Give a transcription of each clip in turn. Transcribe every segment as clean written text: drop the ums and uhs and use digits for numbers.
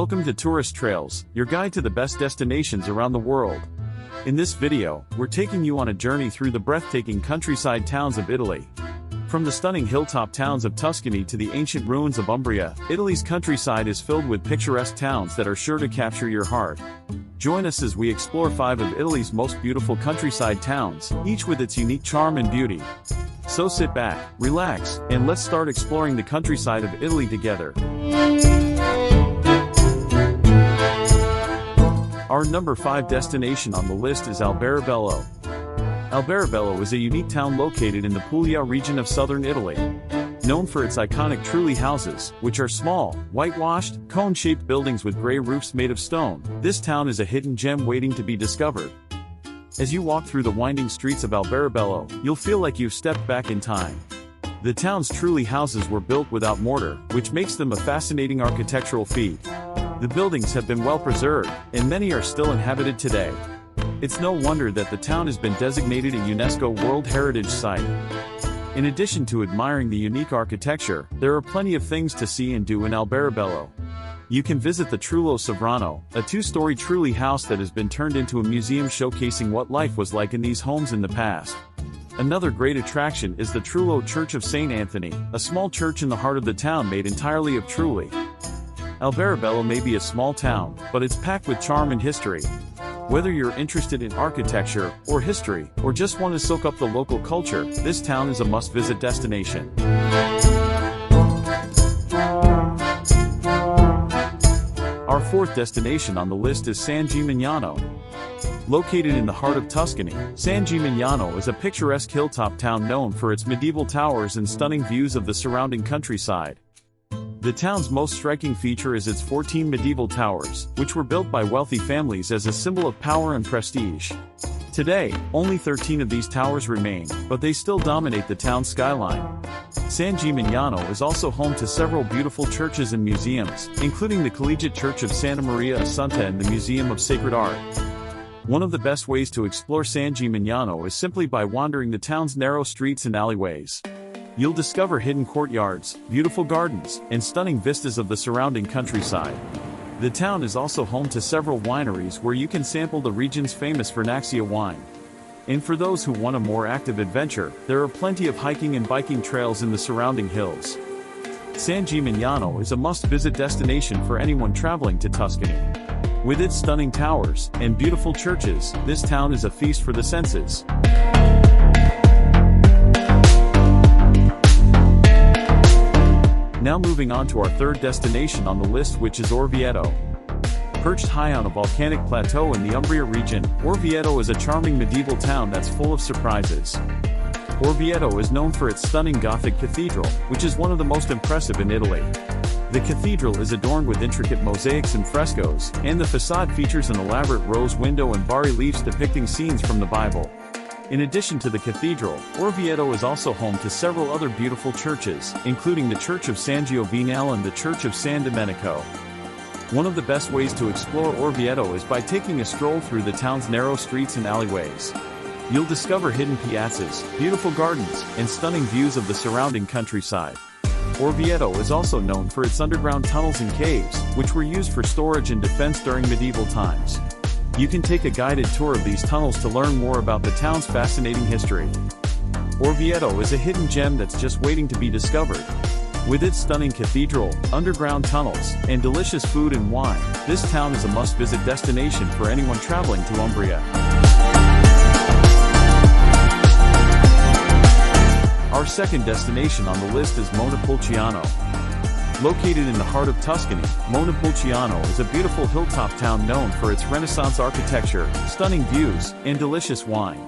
Welcome to Tourist Trails, your guide to the best destinations around the world. In this video, we're taking you on a journey through the breathtaking countryside towns of Italy. From the stunning hilltop towns of Tuscany to the ancient ruins of Umbria, Italy's countryside is filled with picturesque towns that are sure to capture your heart. Join us as we explore 5 of Italy's most beautiful countryside towns, each with its unique charm and beauty. So sit back, relax, and let's start exploring the countryside of Italy together. Our number 5 destination on the list is Albedo. Albedo is a unique town located in the Puglia region of southern Italy. Known for its iconic trulli houses, which are small, whitewashed, cone-shaped buildings with gray roofs made of stone, this town is a hidden gem waiting to be discovered. As you walk through the winding streets of Albedo, you'll feel like you've stepped back in time. The town's trulli houses were built without mortar, which makes them a fascinating architectural feat. The buildings have been well preserved, and many are still inhabited today. It's no wonder that the town has been designated a UNESCO World Heritage Site. In addition to admiring the unique architecture, there are plenty of things to see and do in Albedo. You can visit the Trullo Sovrano, a 2-story trulli house that has been turned into a museum showcasing what life was like in these homes in the past. Another great attraction is the Trullo Church of St. Anthony, a small church in the heart of the town made entirely of trulli. Albedo may be a small town, but it's packed with charm and history. Whether you're interested in architecture, or history, or just want to soak up the local culture, this town is a must-visit destination. Our 4th destination on the list is San Gimignano. Located in the heart of Tuscany, San Gimignano is a picturesque hilltop town known for its medieval towers and stunning views of the surrounding countryside. The town's most striking feature is its 14 medieval towers, which were built by wealthy families as a symbol of power and prestige. Today, only 13 of these towers remain, but they still dominate the town's skyline. San Gimignano is also home to several beautiful churches and museums, including the Collegiate Church of Santa Maria Assunta and the Museum of Sacred Art. One of the best ways to explore San Gimignano is simply by wandering the town's narrow streets and alleyways. You'll discover hidden courtyards, beautiful gardens, and stunning vistas of the surrounding countryside. The town is also home to several wineries where you can sample the region's famous Vernaccia wine. And for those who want a more active adventure, there are plenty of hiking and biking trails in the surrounding hills. San Gimignano is a must-visit destination for anyone traveling to Tuscany. With its stunning towers and beautiful churches, this town is a feast for the senses. Now moving on to our 3rd destination on the list, which is Orvieto. Perched high on a volcanic plateau in the Umbria region, Orvieto is a charming medieval town that's full of surprises. Orvieto is known for its stunning Gothic cathedral, which is one of the most impressive in Italy. The cathedral is adorned with intricate mosaics and frescoes, and the facade features an elaborate rose window and bas-reliefs depicting scenes from the Bible. In addition to the cathedral, Orvieto is also home to several other beautiful churches, including the Church of San Giovanni and the Church of San Domenico. One of the best ways to explore Orvieto is by taking a stroll through the town's narrow streets and alleyways. You'll discover hidden piazzas, beautiful gardens, and stunning views of the surrounding countryside. Orvieto is also known for its underground tunnels and caves, which were used for storage and defense during medieval times. You can take a guided tour of these tunnels to learn more about the town's fascinating history. Orvieto is a hidden gem that's just waiting to be discovered. With its stunning cathedral, underground tunnels, and delicious food and wine, this town is a must-visit destination for anyone traveling to Umbria. Our 2nd destination on the list is Monapolciano. Located in the heart of Tuscany, Monapolciano is a beautiful hilltop town known for its Renaissance architecture, stunning views, and delicious wine.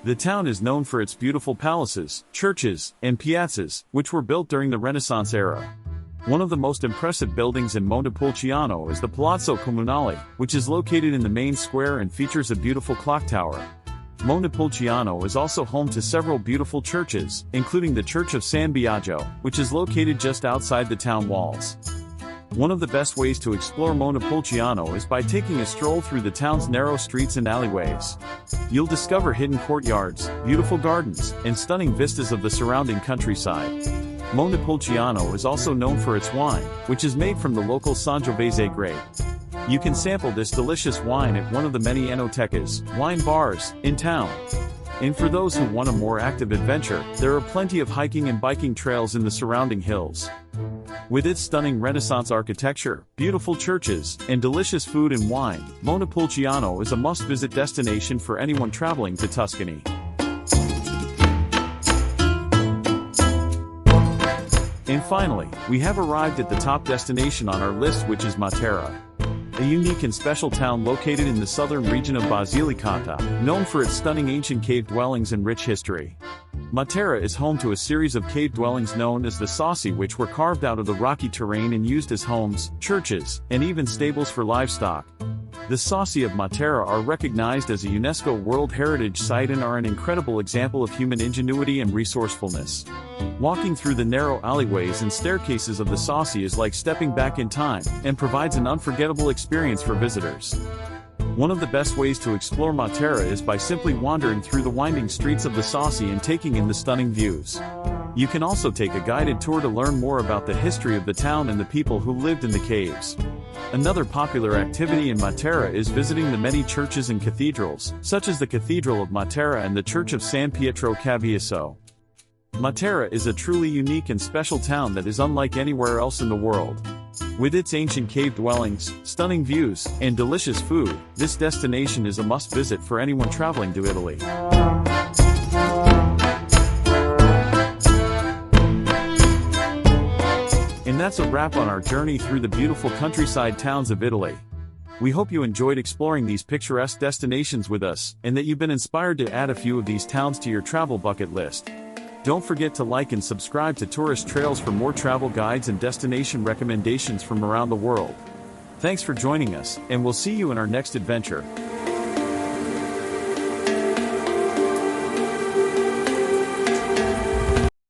The town is known for its beautiful palaces, churches, and piazzas, which were built during the Renaissance era. One of the most impressive buildings in Monapolciano is the Palazzo Comunale, which is located in the main square and features a beautiful clock tower. Monapolciano is also home to several beautiful churches, including the Church of San Biagio, which is located just outside the town walls. One of the best ways to explore Monapolciano is by taking a stroll through the town's narrow streets and alleyways. You'll discover hidden courtyards, beautiful gardens, and stunning vistas of the surrounding countryside. Monapolciano is also known for its wine, which is made from the local Sangiovese grape. You can sample this delicious wine at one of the many enotecas, wine bars, in town. And for those who want a more active adventure, there are plenty of hiking and biking trails in the surrounding hills. With its stunning Renaissance architecture, beautiful churches, and delicious food and wine, Monapolciano is a must-visit destination for anyone traveling to Tuscany. And finally, we have arrived at the top destination on our list, which is Matera, a unique and special town located in the southern region of Basilicata, known for its stunning ancient cave dwellings and rich history. Matera is home to a series of cave dwellings known as the Sassi, which were carved out of the rocky terrain and used as homes, churches, and even stables for livestock. The Sassi of Matera are recognized as a UNESCO World Heritage Site and are an incredible example of human ingenuity and resourcefulness. Walking through the narrow alleyways and staircases of the Sassi is like stepping back in time, and provides an unforgettable experience for visitors. One of the best ways to explore Matera is by simply wandering through the winding streets of the Sassi and taking in the stunning views. You can also take a guided tour to learn more about the history of the town and the people who lived in the caves. Another popular activity in Matera is visiting the many churches and cathedrals, such as the Cathedral of Matera and the Church of San Pietro Cavieso. Matera is a truly unique and special town that is unlike anywhere else in the world. With its ancient cave dwellings, stunning views, and delicious food, this destination is a must-visit for anyone traveling to Italy. And that's a wrap on our journey through the beautiful countryside towns of Italy. We hope you enjoyed exploring these picturesque destinations with us, and that you've been inspired to add a few of these towns to your travel bucket list. Don't forget to like and subscribe to Tourist Trails for more travel guides and destination recommendations from around the world. Thanks for joining us, and we'll see you in our next adventure.